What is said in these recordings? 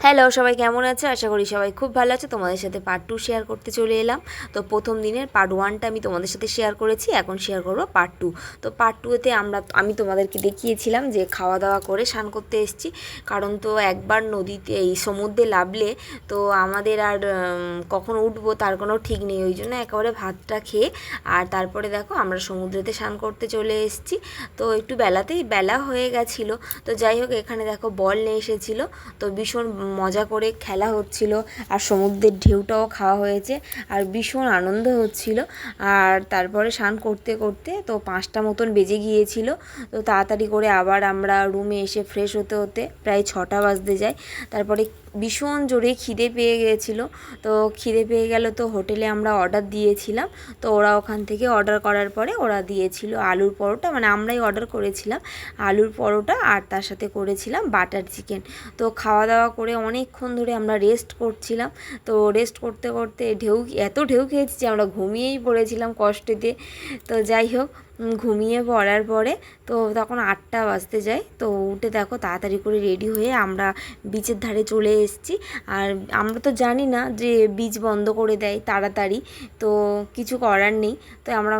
Hello, সবাই কেমন আছো? আশা করি সবাই খুব ভালো আছো। তোমাদের সাথে পার্ট 2 শেয়ার করতে চলে এলাম। তো প্রথম দিনের পার্ট 1টা আমি তোমাদের সাথে শেয়ার করেছি, এখন শেয়ার করব পার্ট 2। তো পার্ট 2-তে আমি তোমাদেরকে দেখিয়েছিলাম যে খাওয়া দাওয়া করে স্নান করতে এসেছি। কারণ তো একবার নদীতে এই সমুদ্রে নামলে তো আমাদের আর কখন উঠবো তার কোনো ঠিক নেই। ওই জন্য একেবারে ভাতটা খেয়ে আর তারপরে দেখো আমরা সমুদ্রেতে স্নান করতে চলে এসেছি। তো একটু বেলা হয়ে গেছিলো। তো যাই হোক, এখানে দেখো বল নিয়ে এসেছিলো। তো ভীষণ মজা করে খেলা হচ্ছিল আর সমুদ্রের ঢেউটাও খাওয়া হয়েছে আর ভীষণ আনন্দ হচ্ছিল। আর তারপরে স্নান করতে করতে তো 5টা মতন বেজে গিয়েছিল। তো তাড়াতাড়ি করে আবার আমরা রুমে এসে ফ্রেশ হতে হতে প্রায় 6টা বাজতে যায়। তারপরে ভীষণ জোরে খিদে পেয়ে গিয়েছিলো। তো খিদে পেয়ে গেল, তো হোটেলে আমরা অর্ডার দিয়েছিলাম। তো ওরা ওখান থেকে অর্ডার করার পরে ওরা দিয়েছিল আলুর পরোটা, মানে আমরাই অর্ডার করেছিলাম আলুর পরোটা, আর তার সাথে করেছিলাম বাটার চিকেন। তো খাওয়া দাওয়া করে অনেকক্ষণ ধরে আমরা রেস্ট করছিলাম। তো রেস্ট করতে করতে এত ঢেউ খেয়েছি যে আমরা ঘুমিয়েই পড়েছিলাম কষ্টেতে। তো যাই হোক, ঘুমিয়ে পড়ার পরে তো তখন 8টা বাজতে যায়। তো উঠে দেখো তাড়াতাড়ি করে রেডি হয়ে আমরা বিচের ধারে চলে এসেছি। আর আমরা তো জানি না যে বিচ বন্ধ করে দেয় তাড়াতাড়ি, তো কিছু করার নেই। তো আমরা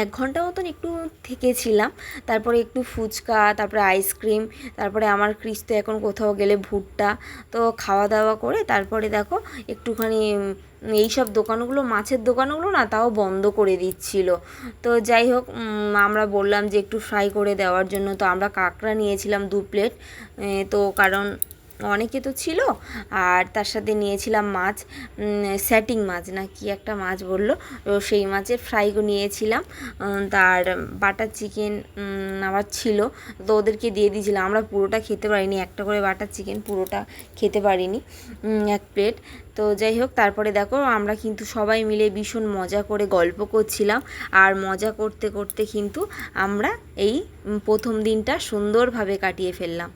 1 ঘন্টা মতন একটু থেকেছিলাম। তারপরে একটু ফুচকা, তারপরে আইসক্রিম, তারপরে আমার ক্রিস তো এখন কোথাও গেলে ভুট্টা। তো খাওয়া দাওয়া করে তারপরে দেখো একটুখানি এইসব দোকানগুলো, মাছের দোকানগুলো না তাও বন্ধ করে দিচ্ছিল। তো যাই হোক, আমরা বললাম যে একটু ফ্রাই করে দেওয়ার জন্য। তো আমরা কাঁকড়া নিয়েছিলাম 2 প্লেট। তো কারণ অনেকে তো ছিল, আর তার সাথে নিয়েছিলাম মাছ, স্যাটিং মাছ না কি একটা মাছ বললো, তো সেই মাছের ফ্রাই নিয়েছিলাম। তার বাটার চিকেন আবার ছিল, তো ওদেরকে দিয়ে দিয়েছিলাম। আমরা পুরোটা খেতে পারিনি, একটা করে বাটার চিকেন পুরোটা খেতে পারিনি, 1 প্লেট। তো যাই হোক, তারপরে দেখো আমরা কিন্তু সবাই মিলে ভীষণ মজা করে গল্প করছিলাম। আর মজা করতে করতে কিন্তু আমরা এই প্রথম দিনটা সুন্দরভাবে কাটিয়ে ফেললাম।